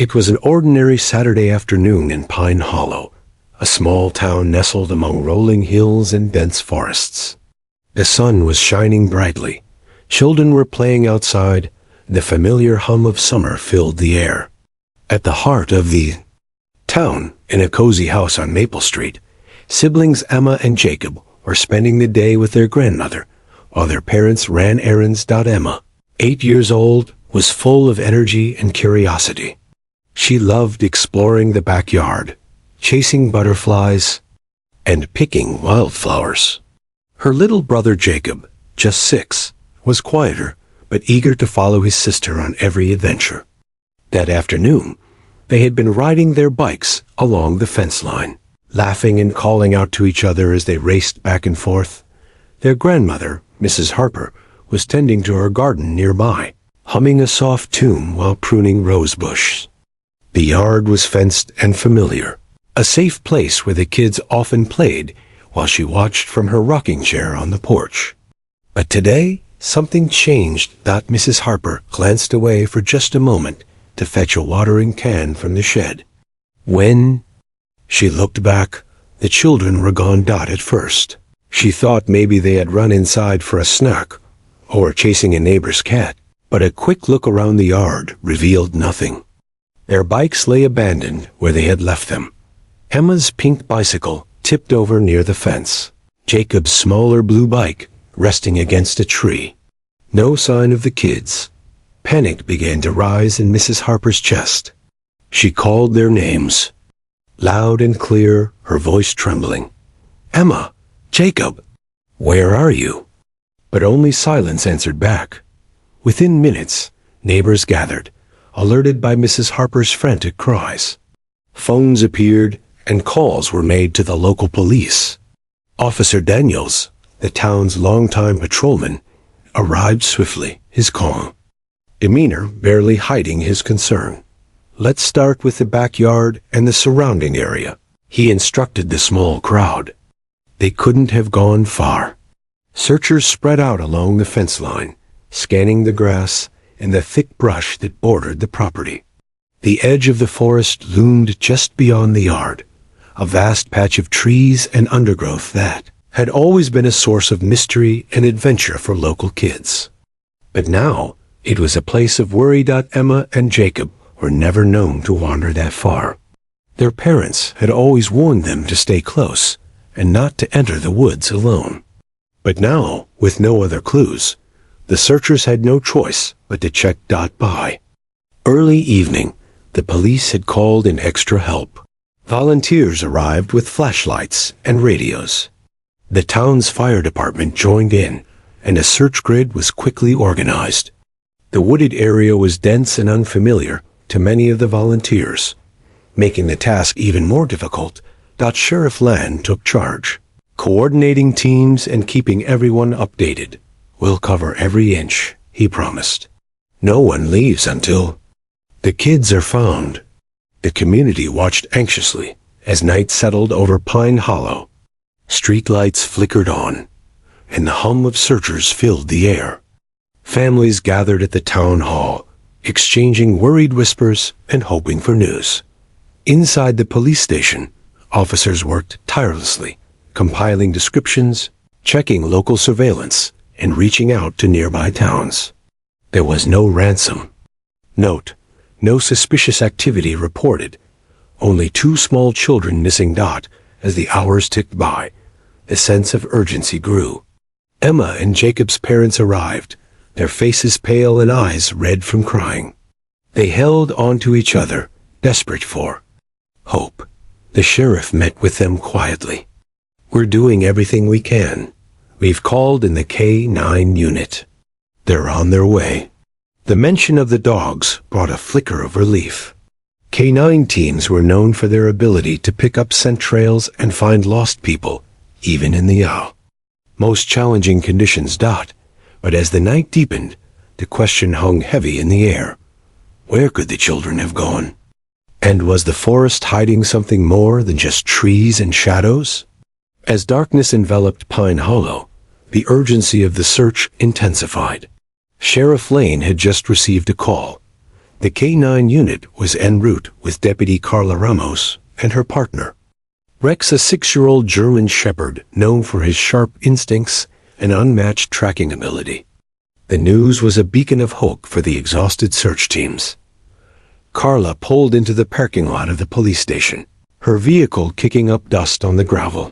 It was an ordinary Saturday afternoon in Pine Hollow, a small town nestled among rolling hills and dense forests. The sun was shining brightly. Children were playing outside. The familiar hum of summer filled the air. At the heart of the town, in a cozy house on Maple Street, siblings Emma and Jacob were spending the day with their grandmother, while their parents ran errands. Emma, 8 years old, was full of energy and curiosity. She loved exploring the backyard, chasing butterflies, and picking wildflowers. Her little brother Jacob, just 6, was quieter, but eager to follow his sister on every adventure. That afternoon, they had been riding their bikes along the fence line, laughing and calling out to each other as they raced back and forth. Their grandmother, Mrs. Harper, was tending to her garden nearby, humming a soft tune while pruning rosebush. The yard was fenced and familiar, a safe place where the kids often played while she watched from her rocking chair on the porch. But today, something changed. Mrs. Harper glanced away for just a moment to fetch a watering can from the shed. When she looked back, the children were gone. At first, she thought maybe they had run inside for a snack or were chasing a neighbor's cat, but a quick look around the yard revealed nothing. Their bikes lay abandoned where they had left them. Emma's pink bicycle tipped over near the fence. Jacob's smaller blue bike resting against a tree. No sign of the kids. Panic began to rise in Mrs. Harper's chest. She called their names, loud and clear, her voice trembling. Emma, Jacob, where are you? But only silence answered back. Within minutes, neighbors gathered, alerted by Mrs. Harper's frantic cries. Phones appeared, and calls were made to the local police. Officer Daniels, the town's longtime patrolman, arrived swiftly, his calm demeanor barely hiding his concern. Let's start with the backyard and the surrounding area, he instructed the small crowd. They couldn't have gone far. Searchers spread out along the fence line, scanning the grass and the thick brush that bordered the property. The edge of the forest loomed just beyond the yard, a vast patch of trees and undergrowth that had always been a source of mystery and adventure for local kids. But now, it was a place of worry. Emma and Jacob were never known to wander that far. Their parents had always warned them to stay close and not to enter the woods alone. But now, with no other clues, the searchers had no choice but to check. By early evening, the police had called in extra help. Volunteers arrived with flashlights and radios. The town's fire department joined in, and a search grid was quickly organized. The wooded area was dense and unfamiliar to many of the volunteers, making the task even more difficult. Sheriff Land took charge, coordinating teams and keeping everyone updated. We'll cover every inch, he promised. No one leaves until the kids are found. The community watched anxiously as night settled over Pine Hollow. Streetlights flickered on, and the hum of searchers filled the air. Families gathered at the town hall, exchanging worried whispers and hoping for news. Inside the police station, officers worked tirelessly, compiling descriptions, checking local surveillance, and reaching out to nearby towns. There was no ransom. Note: no suspicious activity reported. Only 2 small children missing. As the hours ticked by, the sense of urgency grew. Emma and Jacob's parents arrived, their faces pale and eyes red from crying. They held on to each other, desperate for hope. The sheriff met with them quietly. We're doing everything we can. We've called in the K-9 unit. They're on their way. The mention of the dogs brought a flicker of relief. K-9 teams were known for their ability to pick up scent trails and find lost people, even in the most challenging conditions. But as the night deepened, the question hung heavy in the air. Where could the children have gone? And was the forest hiding something more than just trees and shadows? As darkness enveloped Pine Hollow, the urgency of the search intensified. Sheriff Lane had just received a call. The K-9 unit was en route with Deputy Carla Ramos and her partner. Rex, a 6-year-old German shepherd known for his sharp instincts and unmatched tracking ability. The news was a beacon of hope for the exhausted search teams. Carla pulled into the parking lot of the police station, her vehicle kicking up dust on the gravel.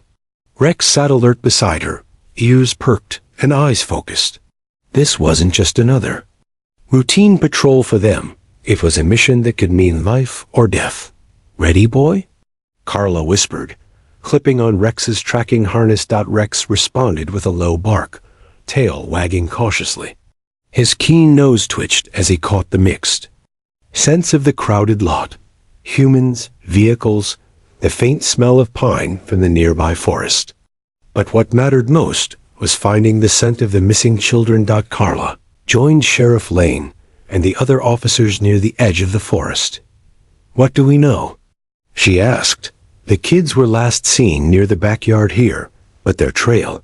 Rex sat alert beside her, ears perked and eyes focused. This wasn't just another routine patrol for them. It was a mission that could mean life or death. "Ready, boy?" Carla whispered, clipping on Rex's tracking harness. Rex responded with a low bark, tail wagging cautiously. His keen nose twitched as he caught the mixed sense of the crowded lot. Humans, vehicles, the faint smell of pine from the nearby forest. But what mattered most was finding the scent of the missing children. Carla joined Sheriff Lane and the other officers near the edge of the forest. "What do we know?" she asked. "The kids were last seen near the backyard here, but their trail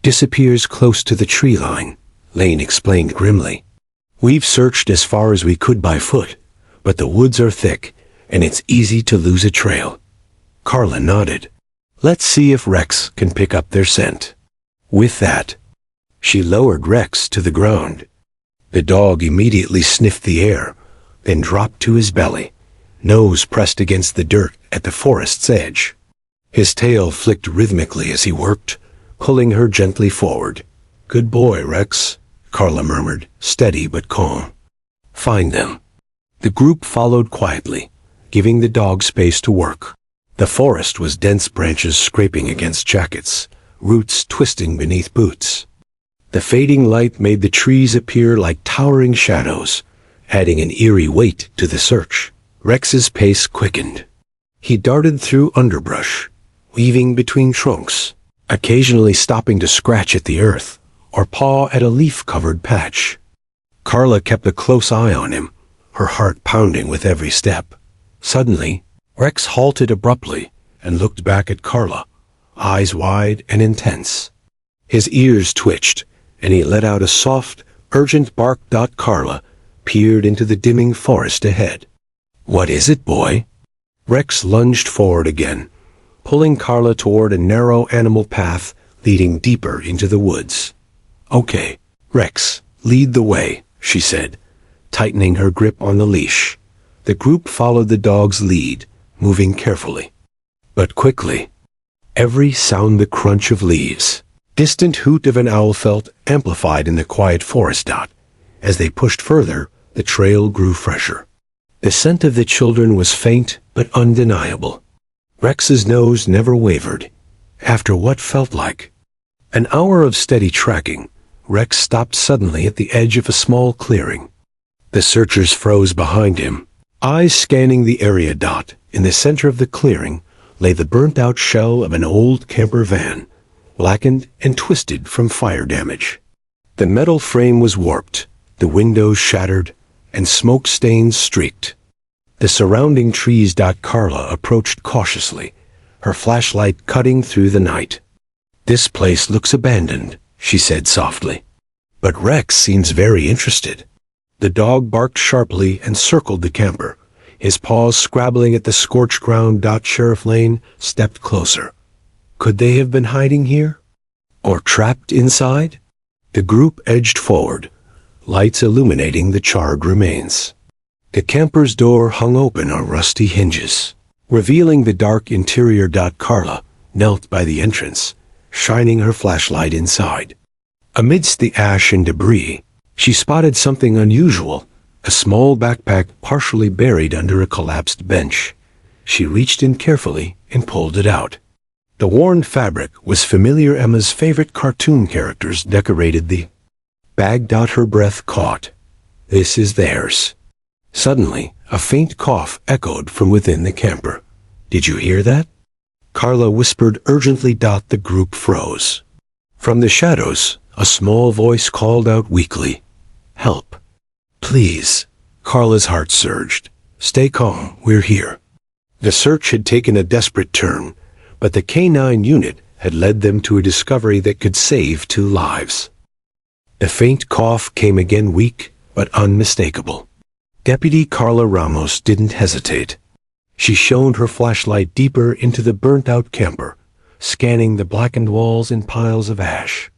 disappears close to the tree line," Lane explained grimly. "We've searched as far as we could by foot, but the woods are thick, and it's easy to lose a trail." Carla nodded. "Let's see if Rex can pick up their scent." With that, she lowered Rex to the ground. The dog immediately sniffed the air, then dropped to his belly, nose pressed against the dirt at the forest's edge. His tail flicked rhythmically as he worked, pulling her gently forward. "Good boy, Rex," Carla murmured, steady but calm. "Find them." The group followed quietly, giving the dog space to work. The forest was dense, branches scraping against jackets, roots twisting beneath boots. The fading light made the trees appear like towering shadows, adding an eerie weight to the search. Rex's pace quickened. He darted through underbrush, weaving between trunks, occasionally stopping to scratch at the earth or paw at a leaf-covered patch. Carla kept a close eye on him, her heart pounding with every step. Suddenly, Rex halted abruptly and looked back at Carla, eyes wide and intense. His ears twitched, and he let out a soft, urgent bark. Carla peered into the dimming forest ahead. "What is it, boy?" Rex lunged forward again, pulling Carla toward a narrow animal path leading deeper into the woods. "Okay, Rex, lead the way," she said, tightening her grip on the leash. The group followed the dog's lead, moving carefully. But quickly, every sound, the crunch of leaves, distant hoot of an owl, felt amplified in the quiet forest. As they pushed further, the trail grew fresher. The scent of the children was faint but undeniable. Rex's nose never wavered. After what felt like an hour of steady tracking, Rex stopped suddenly at the edge of a small clearing. The searchers froze behind him, eyes scanning the area. In the center of the clearing lay the burnt-out shell of an old camper van, blackened and twisted from fire damage. The metal frame was warped, the windows shattered, and smoke stains streaked. The surrounding trees. Carla approached cautiously, her flashlight cutting through the night. "This place looks abandoned," she said softly. "But Rex seems very interested." The dog barked sharply and circled the camper, his paws scrabbling at the scorched ground. Sheriff Lane stepped closer. Could they have been hiding here? Or trapped inside? The group edged forward, lights illuminating the charred remains. The camper's door hung open on rusty hinges, revealing the dark interior. Carla knelt by the entrance, shining her flashlight inside. Amidst the ash and debris, she spotted something unusual, a small backpack partially buried under a collapsed bench. She reached in carefully and pulled it out. The worn fabric was familiar. Emma's favorite cartoon characters decorated the bag. Her breath caught. This is theirs. Suddenly, a faint cough echoed from within the camper. "Did you hear that?" Carla whispered urgently. The group froze. From the shadows, a small voice called out weakly, "Help. Please." Carla's heart surged. "Stay calm, we're here." The search had taken a desperate turn, but the K-9 unit had led them to a discovery that could save 2 lives. The faint cough came again, weak but unmistakable. Deputy Carla Ramos didn't hesitate. She shone her flashlight deeper into the burnt-out camper, scanning the blackened walls and piles of ash.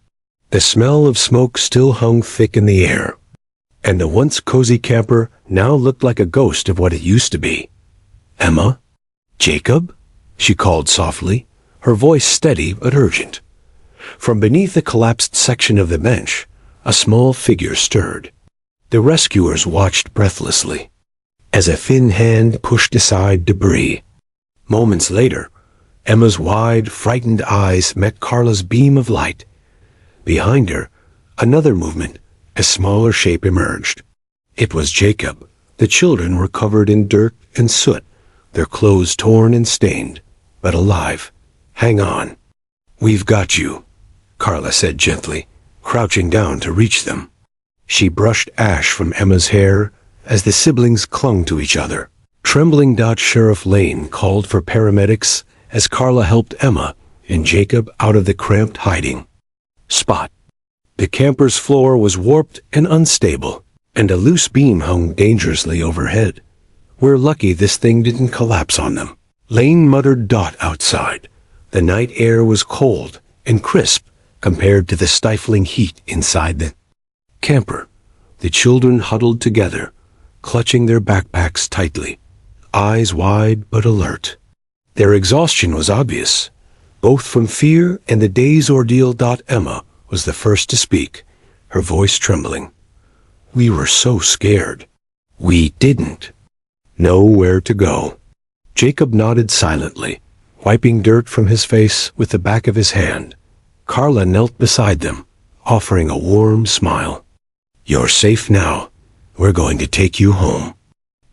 The smell of smoke still hung thick in the air, and the once cozy camper now looked like a ghost of what it used to be. "Emma? Jacob?" she called softly, her voice steady but urgent. From beneath the collapsed section of the bench, a small figure stirred. The rescuers watched breathlessly as a thin hand pushed aside debris. Moments later, Emma's wide, frightened eyes met Carla's beam of light. Behind her, another movement, a smaller shape emerged. It was Jacob. The children were covered in dirt and soot, their clothes torn and stained, but alive. "Hang on. We've got you," Carla said gently, crouching down to reach them. She brushed ash from Emma's hair as the siblings clung to each other. Trembling, Sheriff Lane called for paramedics as Carla helped Emma and Jacob out of the cramped hiding spot. The camper's floor was warped and unstable, and a loose beam hung dangerously overhead. "We're lucky this thing didn't collapse on them," Lane muttered. Outside, the night air was cold and crisp compared to the stifling heat inside the camper. The children huddled together, clutching their backpacks tightly, eyes wide but alert. Their exhaustion was obvious, both from fear and the day's ordeal. Emma was the first to speak, her voice trembling. "We were so scared. We didn't know where to go." Jacob nodded silently, wiping dirt from his face with the back of his hand. Carla knelt beside them, offering a warm smile. "You're safe now. We're going to take you home."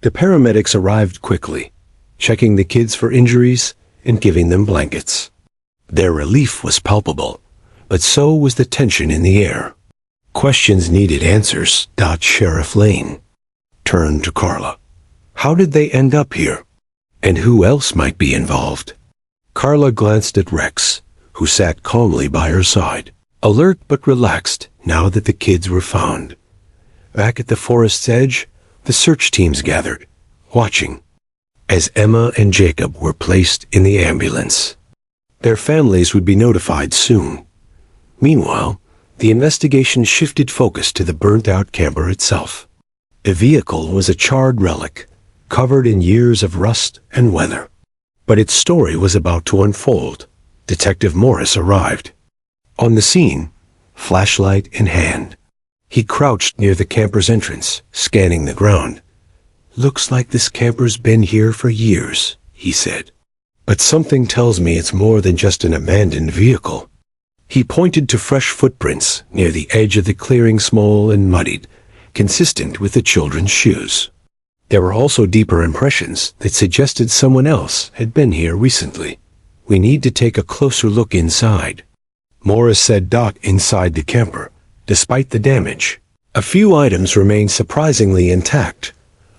The paramedics arrived quickly, checking the kids for injuries and giving them blankets. Their relief was palpable, but so was the tension in the air. Questions needed answers. Sheriff Lane turned to Carla. How did they end up here? And who else might be involved? Carla glanced at Rex, who sat calmly by her side, alert but relaxed now that the kids were found. Back at the forest's edge, the search teams gathered, watching as Emma and Jacob were placed in the ambulance. Their families would be notified soon. Meanwhile, the investigation shifted focus to the burnt-out camper itself. The vehicle was a charred relic, covered in years of rust and weather. But its story was about to unfold. Detective Morris arrived. On the scene, flashlight in hand, he crouched near the camper's entrance, scanning the ground. "Looks like this camper's been here for years," he said. "But something tells me it's more than just an abandoned vehicle." He pointed to fresh footprints near the edge of the clearing, small and muddied, consistent with the children's shoes. There were also deeper impressions that suggested someone else had been here recently. "We need to take a closer look inside," Morris said. Inside the camper, despite the damage, a few items remained surprisingly intact.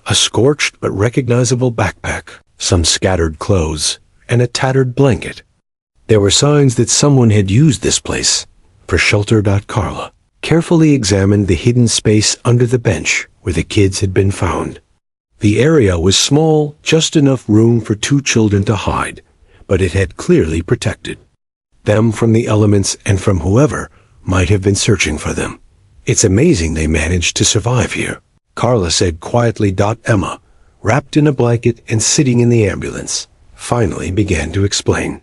A scorched but recognizable backpack, some scattered clothes, and a tattered blanket. There were signs that someone had used this place for shelter. Carla carefully examined the hidden space under the bench where the kids had been found. The area was small, just enough room for two children to hide, but it had clearly protected them from the elements and from whoever might have been searching for them. "It's amazing they managed to survive here," Carla said quietly. Emma, wrapped in a blanket and sitting in the ambulance, finally began to explain.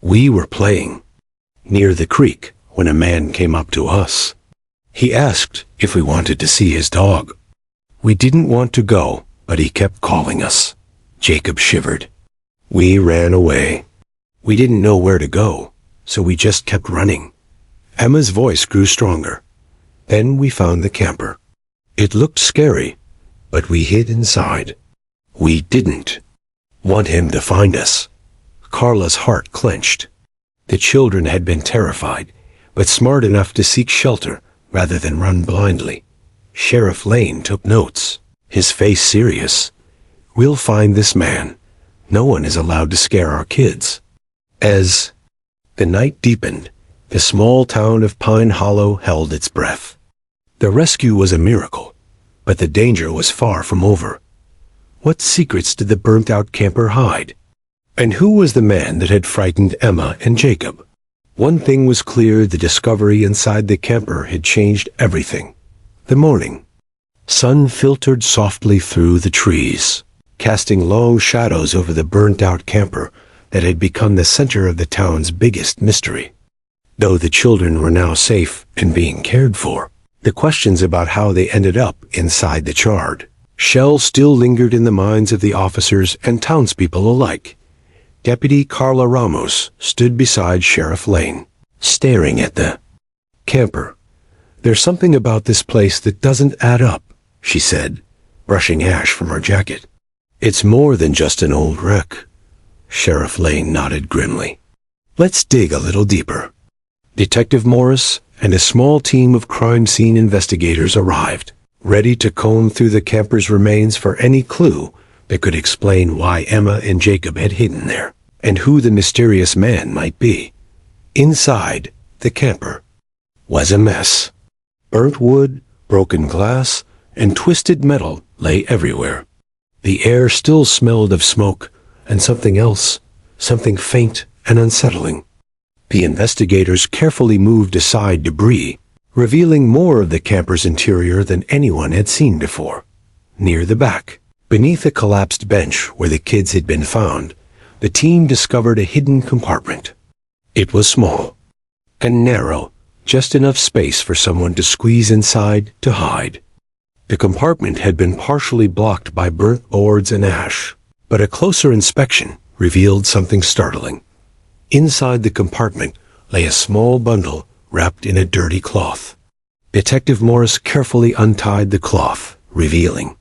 "We were playing near the creek when a man came up to us. He asked if we wanted to see his dog. We didn't want to go, but he kept calling us." Jacob shivered. "We ran away. We didn't know where to go, so we just kept running." Emma's voice grew stronger. "Then we found the camper. It looked scary, but we hid inside. We didn't want him to find us." Carla's heart clenched. The children had been terrified, but smart enough to seek shelter rather than run blindly. Sheriff Lane took notes, his face serious. "We'll find this man. No one is allowed to scare our kids." As the night deepened, the small town of Pine Hollow held its breath. The rescue was a miracle, But the danger was far from over. What secrets did the burnt-out camper hide? And who was the man that had frightened Emma and Jacob? One thing was clear: the discovery inside the camper had changed everything. The morning sun filtered softly through the trees, casting long shadows over the burnt-out camper that had become the center of the town's biggest mystery. Though the children were now safe and being cared for, the questions about how they ended up inside the charred shell still lingered in the minds of the officers and townspeople alike. Deputy Carla Ramos stood beside Sheriff Lane, staring at the camper. "There's something about this place that doesn't add up," she said, brushing ash from her jacket. "It's more than just an old wreck." Sheriff Lane nodded grimly. "Let's dig a little deeper." Detective Morris and a small team of crime scene investigators arrived, ready to comb through the camper's remains for any clue that could explain why Emma and Jacob had hidden there, and who the mysterious man might be. Inside the camper was a mess. Burnt wood, broken glass, and twisted metal lay everywhere. The air still smelled of smoke and something else, something faint and unsettling. The investigators carefully moved aside debris, revealing more of the camper's interior than anyone had seen before. Near the back, beneath a collapsed bench where the kids had been found, the team discovered a hidden compartment. It was small and narrow, just enough space for someone to squeeze inside to hide. The compartment had been partially blocked by burnt boards and ash, but a closer inspection revealed something startling. Inside the compartment lay a small bundle wrapped in a dirty cloth. Detective Morris carefully untied the cloth, revealing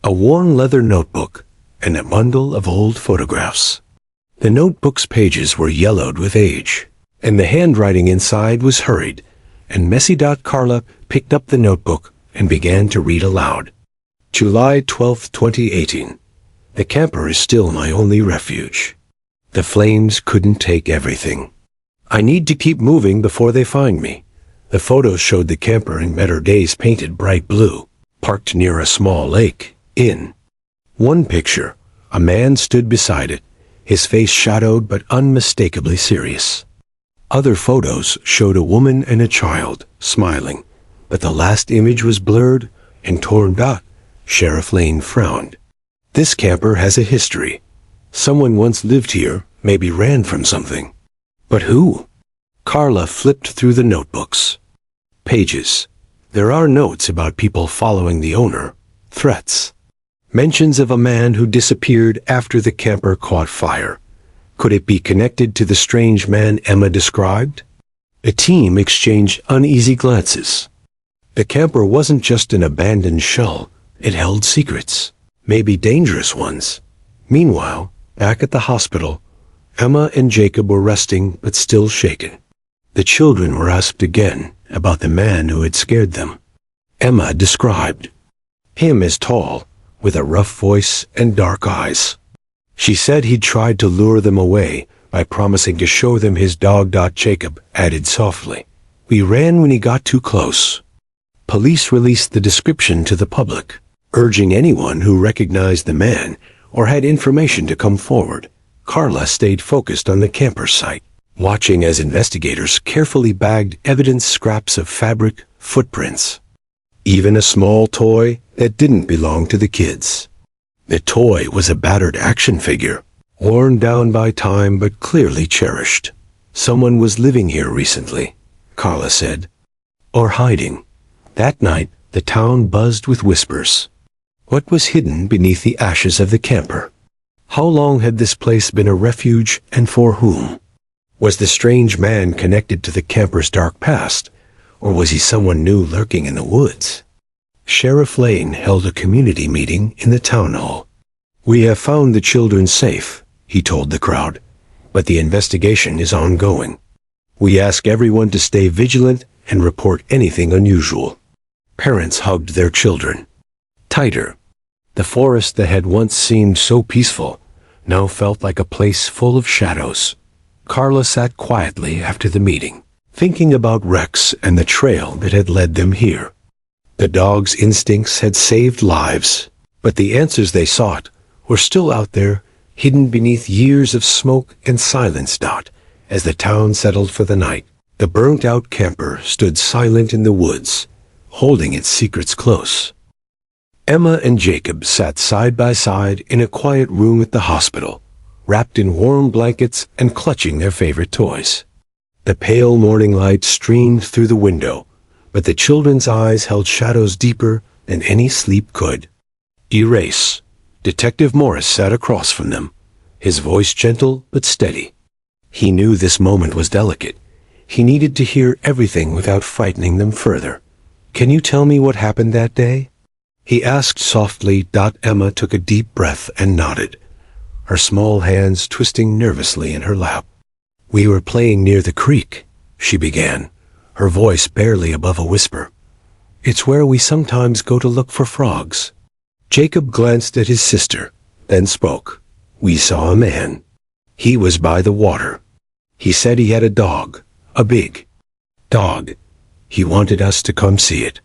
a worn leather notebook and a bundle of old photographs. The notebook's pages were yellowed with age, and the handwriting inside was hurried and messy. Carla picked up the notebook and began to read aloud. "July 12, 2018. The camper is still my only refuge. The flames couldn't take everything. I need to keep moving before they find me." The photos showed the camper in better days, painted bright blue, parked near a small lake. In one picture, a man stood beside it, his face shadowed but unmistakably serious. Other photos showed a woman and a child, smiling, but the last image was blurred and torn out. Sheriff Lane frowned. "This camper has a history. Someone once lived here, maybe ran from something. But who?" Carla flipped through the notebooks. Pages. There are notes about people following the owner, threats, mentions of a man who disappeared after the camper caught fire. Could it be connected to the strange man Emma described? The team exchanged uneasy glances. The camper wasn't just an abandoned shell. It held secrets, maybe dangerous ones. Meanwhile, back at the hospital, Emma and Jacob were resting but still shaken. The children were asked again about the man who had scared them. Emma described him as tall, with a rough voice and dark eyes. She said he'd tried to lure them away by promising to show them his dog. Jacob added softly, "We ran when he got too close." Police released the description to the public, urging anyone who recognized the man or had information to come forward. Carla stayed focused on the camper site, watching as investigators carefully bagged evidence: scraps of fabric, footprints, even a small toy that didn't belong to the kids. The toy was a battered action figure, worn down by time but clearly cherished. "Someone was living here recently," Carla said. "Or hiding." That night, the town buzzed with whispers. What was hidden beneath the ashes of the camper? How long had this place been a refuge, and for whom? Was the strange man connected to the camper's dark past, or was he someone new lurking in the woods? Sheriff Lane held a community meeting in the town hall. "We have found the children safe," he told the crowd, "but the investigation is ongoing. We ask everyone to stay vigilant and report anything unusual." Parents hugged their children tighter. The forest that had once seemed so peaceful now felt like a place full of shadows. Carla sat quietly after the meeting, thinking about Rex and the trail that had led them here. The dog's instincts had saved lives, but the answers they sought were still out there, hidden beneath years of smoke and silence. As the town settled for the night, the burnt-out camper stood silent in the woods, holding its secrets close. Emma and Jacob sat side by side in a quiet room at the hospital, wrapped in warm blankets and clutching their favorite toys. The pale morning light streamed through the window, but the children's eyes held shadows deeper than any sleep could. Erase. Detective Morris sat across from them, his voice gentle but steady. He knew this moment was delicate. He needed to hear everything without frightening them further. "Can you tell me what happened that day?" he asked softly. Emma took a deep breath and nodded, her small hands twisting nervously in her lap. "We were playing near the creek," she began, her voice barely above a whisper. "It's where we sometimes go to look for frogs." Jacob glanced at his sister, then spoke. "We saw a man. He was by the water. He said he had a dog, a big dog. He wanted us to come see it."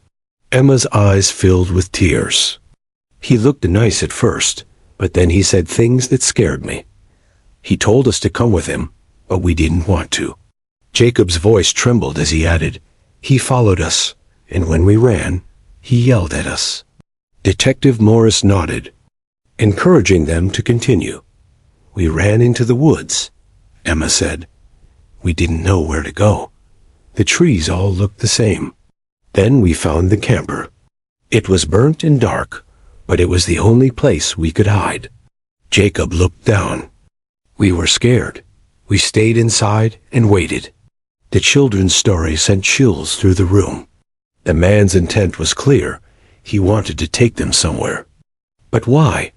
Emma's eyes filled with tears. "He looked nice at first, but then he said things that scared me. He told us to come with him, but we didn't want to." Jacob's voice trembled as he added, "He followed us, and when we ran, he yelled at us." Detective Morris nodded, encouraging them to continue. "We ran into the woods," Emma said. "We didn't know where to go. The trees all looked the same. Then we found the camper. It was burnt and dark, but it was the only place we could hide." Jacob looked down. "We were scared. We stayed inside and waited." The children's story sent chills through the room. The man's intent was clear. He wanted to take them somewhere. But why?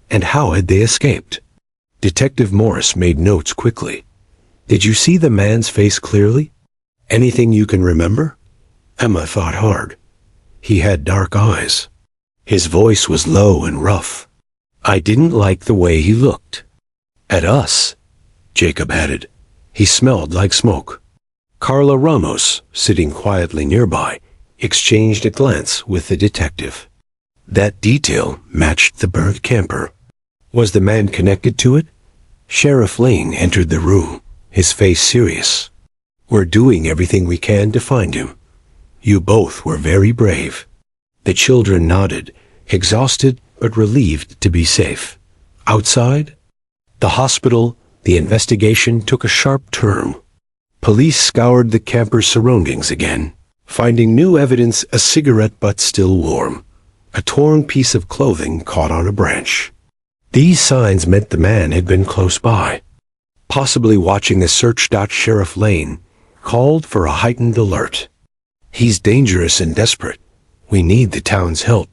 And how had they escaped? Detective Morris made notes quickly. "Did you see the man's face clearly? Anything you can remember?" Emma thought hard. "He had dark eyes. His voice was low and rough. I didn't like the way he looked. At us," Jacob added. "He smelled like smoke." Carla Ramos, sitting quietly nearby, exchanged a glance with the detective. That detail matched the burnt camper. Was the man connected to it? Sheriff Lane entered the room, his face serious. "We're doing everything we can to find him. You both were very brave." The children nodded, exhausted but relieved to be safe. Outside the hospital, the investigation took a sharp turn. Police scoured the camper's surroundings again, finding new evidence: a cigarette butt still warm, a torn piece of clothing caught on a branch. These signs meant the man had been close by, possibly watching the search. Sheriff Lane called for a heightened alert. "He's dangerous and desperate. We need the town's help."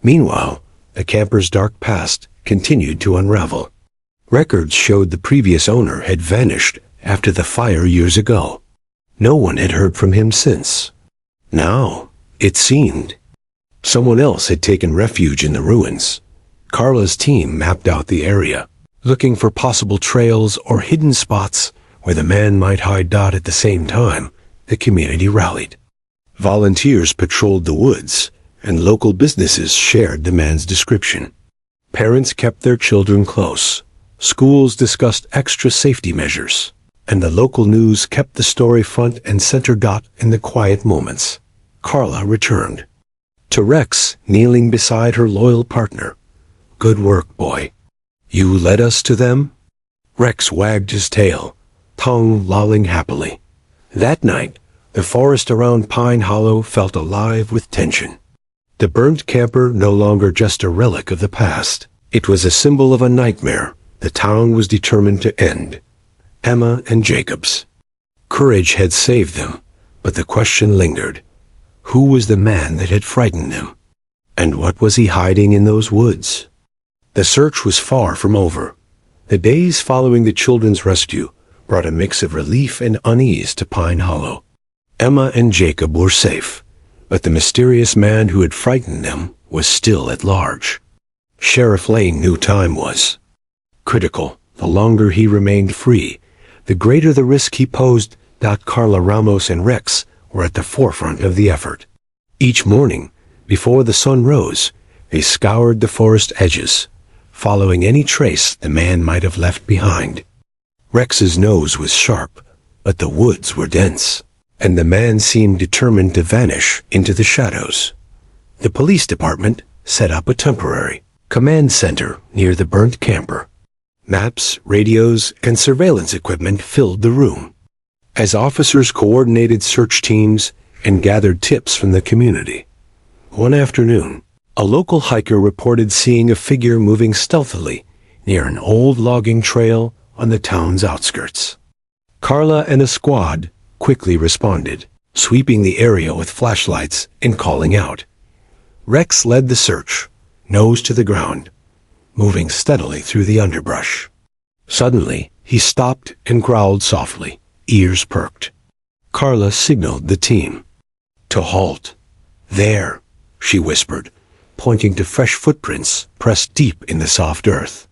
Meanwhile, the camper's dark past continued to unravel. Records showed the previous owner had vanished after the fire years ago. No one had heard from him since. Now, it seemed, someone else had taken refuge in the ruins. Carla's team mapped out the area, looking for possible trails or hidden spots where the man might hide. At the same time, the community rallied. Volunteers patrolled the woods, and local businesses shared the man's description. Parents kept their children close. Schools discussed extra safety measures, and the local news kept the story front and center. In the quiet moments, Carla returned to Rex, kneeling beside her loyal partner. "Good work, boy. You led us to them?" Rex wagged his tail, tongue lolling happily. That night, the forest around Pine Hollow felt alive with tension. The burnt camper no longer just a relic of the past. It was a symbol of a nightmare the town was determined to end. Emma and Jacob's courage had saved them, but the question lingered. Who was the man that had frightened them? And what was he hiding in those woods? The search was far from over. The days following the children's rescue brought a mix of relief and unease to Pine Hollow. Emma and Jacob were safe, but the mysterious man who had frightened them was still at large. Sheriff Lane knew time was critical. The longer he remained free, the greater the risk he posed. Carla Ramos and Rex were at the forefront of the effort. Each morning, Before the sun rose, they scoured the forest edges, following any trace the man might have left behind. Rex's nose was sharp, but the woods were dense, and the man seemed determined to vanish into the shadows. The police department set up a temporary command center near the burnt camper. Maps, radios, and surveillance equipment filled the room. As officers coordinated search teams and gathered tips from the community. One afternoon, a local hiker reported seeing a figure moving stealthily near an old logging trail on the town's outskirts. Carla and a squad quickly responded, sweeping the area with flashlights and calling out. Rex led the search, nose to the ground, moving steadily through the underbrush. Suddenly, he stopped and growled softly, ears perked. Carla signaled the team to halt. There, she whispered, pointing to fresh footprints pressed deep in the soft earth.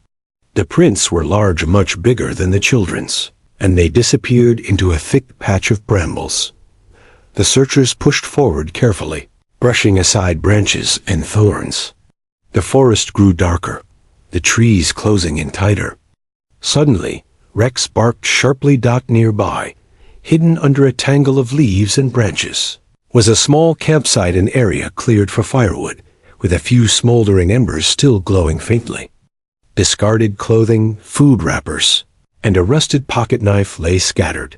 The prints were large, much bigger than the children's, and they disappeared into a thick patch of brambles. The searchers pushed forward carefully, brushing aside branches and thorns. The forest grew darker, the trees closing in tighter. Suddenly, Rex barked sharply. Nearby, hidden under a tangle of leaves and branches, was a small campsite, an area cleared for firewood, with a few smoldering embers still glowing faintly. Discarded clothing, food wrappers, and a rusted pocket knife lay scattered.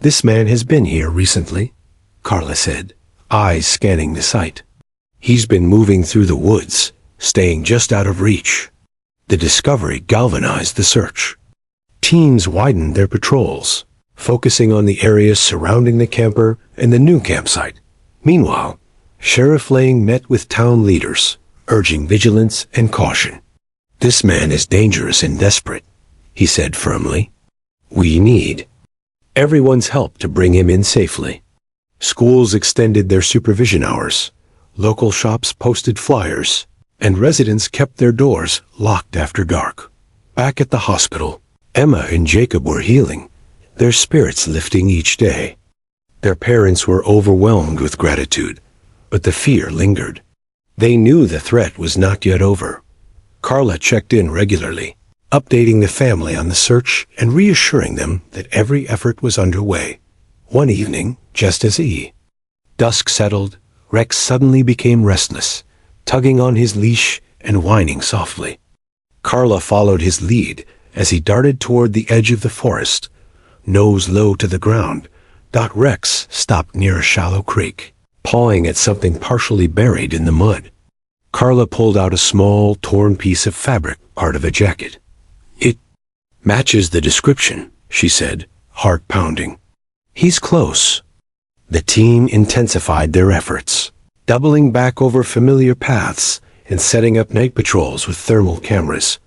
This man has been here recently, Carla said, eyes scanning the site. He's been moving through the woods, staying just out of reach. The discovery galvanized the search. Teams widened their patrols, focusing on the areas surrounding the camper and the new campsite. Meanwhile, Sheriff Lang met with town leaders, urging vigilance and caution. This man is dangerous and desperate, he said firmly. We need everyone's help to bring him in safely. Schools extended their supervision hours, local shops posted flyers, and residents kept their doors locked after dark. Back at the hospital, Emma and Jacob were healing, their spirits lifting each day. Their parents were overwhelmed with gratitude, but the fear lingered. They knew the threat was not yet over. Carla checked in regularly, updating the family on the search and reassuring them that every effort was underway. One evening, just as dusk settled, Rex suddenly became restless, tugging on his leash and whining softly. Carla followed his lead as he darted toward the edge of the forest, nose low to the ground. Rex stopped near a shallow creek, pawing at something partially buried in the mud. Carla pulled out a small, torn piece of fabric, part of a jacket. It matches the description, she said, heart pounding. He's close. The team intensified their efforts, doubling back over familiar paths and setting up night patrols with thermal cameras.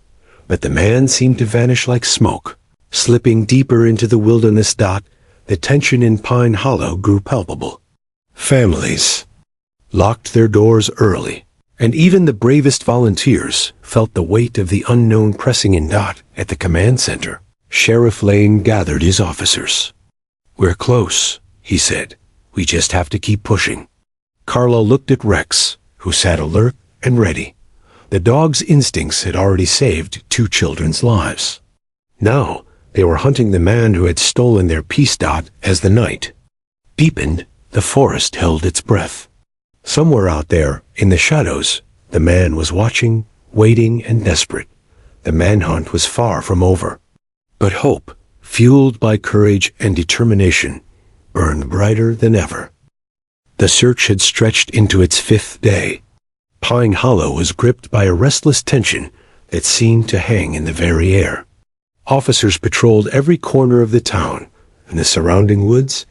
But the man seemed to vanish like smoke, slipping deeper into the wilderness. The tension in Pine Hollow grew palpable. Families locked their doors early, and even the bravest volunteers felt the weight of the unknown pressing in. At the command center, Sheriff Lane gathered his officers. We're close, he said. We just have to keep pushing. Carla looked at Rex, who sat alert and ready. The dog's instincts had already saved 2 children's lives. Now, they were hunting the man who had stolen their peace. As the night deepened, the forest held its breath. Somewhere out there, in the shadows, the man was watching, waiting, and desperate. The manhunt was far from over. But hope, fueled by courage and determination, burned brighter than ever. The search had stretched into its 5th day. Pine Hollow was gripped by a restless tension that seemed to hang in the very air. Officers patrolled every corner of the town and the surrounding woods,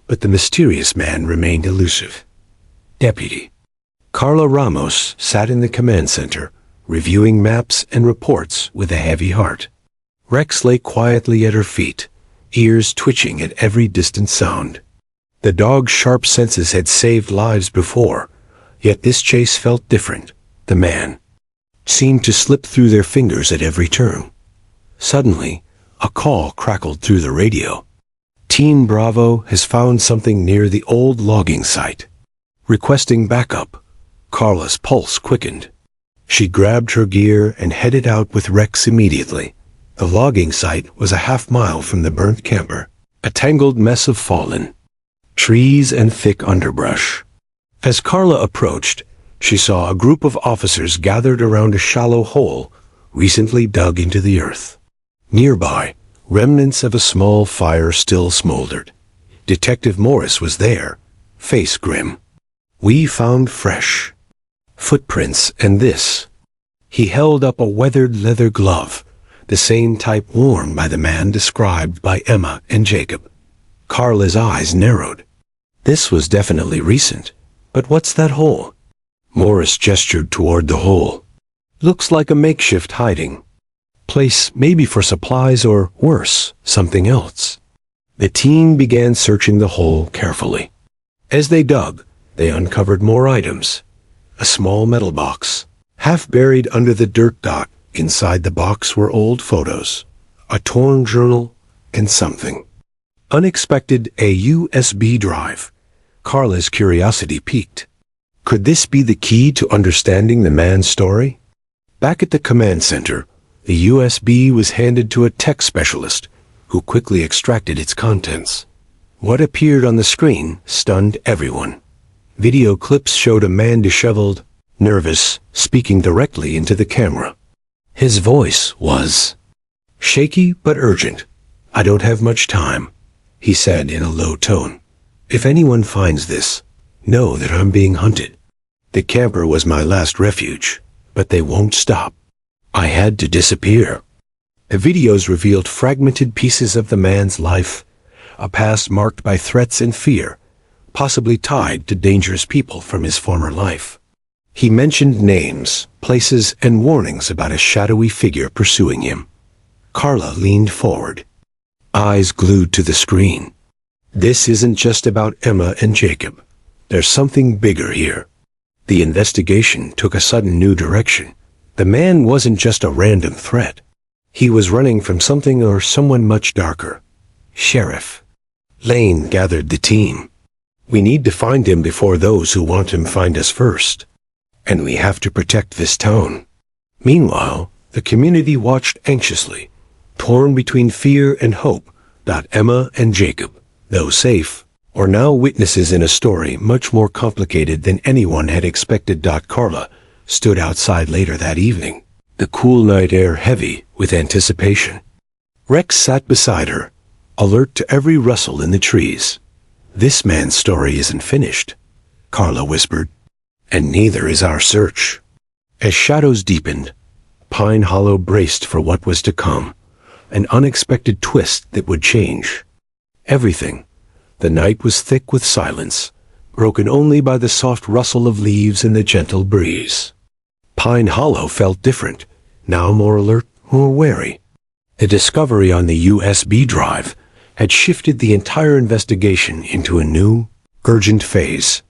but the mysterious man remained elusive. Deputy Carla Ramos sat in the command center, reviewing maps and reports with a heavy heart. Rex lay quietly at her feet, ears twitching at every distant sound. The dog's sharp senses had saved lives before, yet this chase felt different. The man seemed to slip through their fingers at every turn. Suddenly, a call crackled through the radio. Team Bravo has found something near the old logging site. Requesting backup. Carla's pulse quickened. She grabbed her gear and headed out with Rex immediately. The logging site was a half-mile from the burnt camper, a tangled mess of fallen trees and thick underbrush. As Carla approached, she saw a group of officers gathered around a shallow hole recently dug into the earth. Nearby, remnants of a small fire still smoldered. Detective Morris was there, face grim. "We found fresh footprints, and this." He held up a weathered leather glove, the same type worn by the man described by Emma and Jacob. Carla's eyes narrowed. This was definitely recent. But what's that hole? Morris gestured toward the hole. Looks like a makeshift hiding place, maybe for supplies or, worse, something else. The team began searching the hole carefully. As they dug, they uncovered more items. A small metal box, half buried under the dirt dot. Inside the box were old photos, a torn journal, and something unexpected, a USB drive. Carla's curiosity piqued. Could this be the key to understanding the man's story? Back at the command center, the USB was handed to a tech specialist, who quickly extracted its contents. What appeared on the screen stunned everyone. Video clips showed a man disheveled, nervous, speaking directly into the camera. His voice was shaky but urgent. "I don't have much time," he said in a low tone. "If anyone finds this, know that I'm being hunted. The camper was my last refuge, but they won't stop. I had to disappear." The videos revealed fragmented pieces of the man's life, a past marked by threats and fear, possibly tied to dangerous people from his former life. He mentioned names, places, and warnings about a shadowy figure pursuing him. Carla leaned forward, eyes glued to the screen. This isn't just about Emma and Jacob. There's something bigger here. The investigation took a sudden new direction. The man wasn't just a random threat. He was running from something or someone much darker. Sheriff Lane gathered the team. "We need to find him before those who want him find us first. And we have to protect this town." Meanwhile, the community watched anxiously, torn between fear and hope that Emma and Jacob, though safe, are now witnesses in a story much more complicated than anyone had expected. Carla stood outside later that evening, the cool night air heavy with anticipation. Rex sat beside her, alert to every rustle in the trees. "This man's story isn't finished," Carla whispered, "and neither is our search." As shadows deepened, Pine Hollow braced for what was to come, an unexpected twist that would change everything. The night was thick with silence, broken only by the soft rustle of leaves and the gentle breeze. Pine Hollow felt different, now more alert, more wary. The discovery on the USB drive had shifted the entire investigation into a new, urgent phase.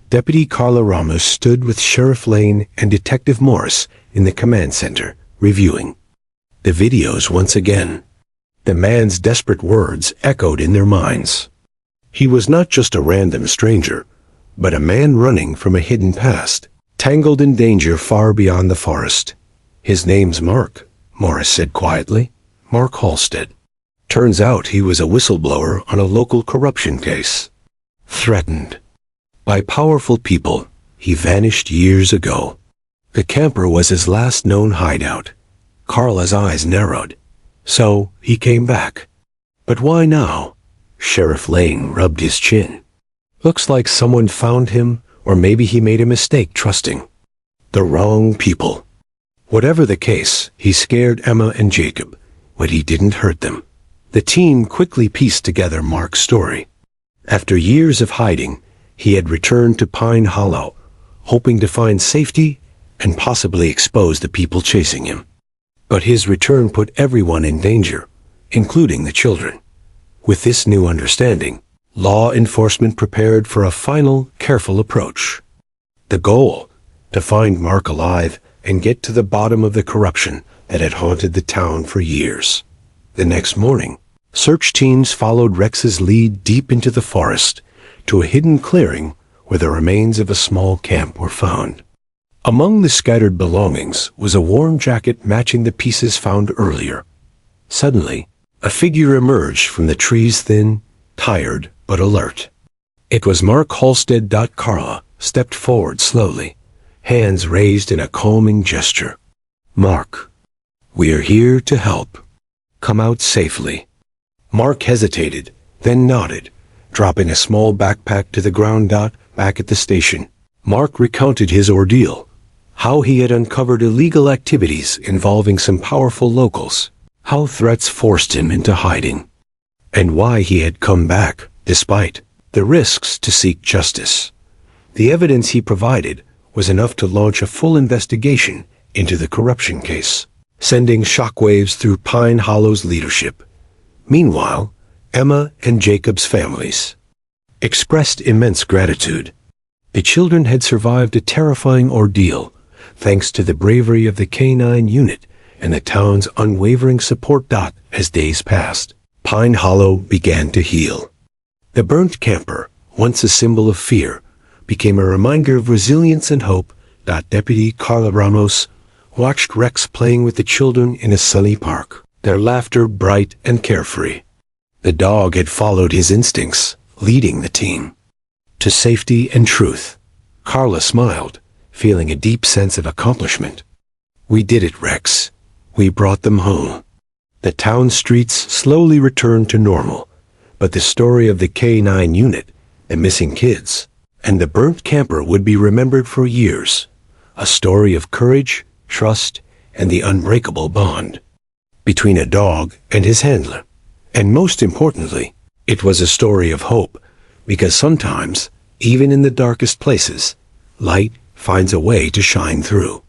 Deputy Carla Ramos stood with Sheriff Lane and Detective Morris in the command center, reviewing the videos once again. The man's desperate words echoed in their minds. He was not just a random stranger, but a man running from a hidden past, tangled in danger far beyond the forest. "His name's Mark," Morris said quietly. "Mark Halstead. Turns out he was a whistleblower on a local corruption case. Threatened by powerful people, he vanished years ago. The camper was his last known hideout." Carla's eyes narrowed. "So, he came back. But why now?" Sheriff Lane rubbed his chin. "Looks like someone found him, or maybe he made a mistake trusting the wrong people." Whatever the case, he scared Emma and Jacob, but he didn't hurt them. The team quickly pieced together Mark's story. After years of hiding, he had returned to Pine Hollow, hoping to find safety and possibly expose the people chasing him. But his return put everyone in danger, including the children. With this new understanding, law enforcement prepared for a final, careful approach. The goal: to find Mark alive and get to the bottom of the corruption that had haunted the town for years. The next morning, search teams followed Rex's lead deep into the forest to a hidden clearing where the remains of a small camp were found. Among the scattered belongings was a warm jacket matching the pieces found earlier. Suddenly, a figure emerged from the trees, thin, tired, but alert. It was Mark Halstead. Carla stepped forward slowly, hands raised in a calming gesture. "Mark, we are here to help. Come out safely." Mark hesitated, then nodded, dropping a small backpack to the ground. Back at the station, Mark recounted his ordeal, how he had uncovered illegal activities involving some powerful locals, how threats forced him into hiding, and why he had come back, despite the risks, to seek justice. The evidence he provided was enough to launch a full investigation into the corruption case, sending shockwaves through Pine Hollow's leadership. Meanwhile, Emma and Jacob's families expressed immense gratitude. The children had survived a terrifying ordeal thanks to the bravery of the K-9 unit and the town's unwavering support. As days passed, Pine Hollow began to heal. The burnt camper, once a symbol of fear, became a reminder of resilience and hope. Deputy Carla Ramos watched Rex playing with the children in a sunny park, their laughter bright and carefree. The dog had followed his instincts, leading the team to safety and truth. Carla smiled, feeling a deep sense of accomplishment. "We did it, Rex. We brought them home." The town streets slowly returned to normal, but the story of the K-9 unit, the missing kids, and the burnt camper would be remembered for years. A story of courage, trust, and the unbreakable bond between a dog and his handler. And most importantly, it was a story of hope, because sometimes, even in the darkest places, light finds a way to shine through.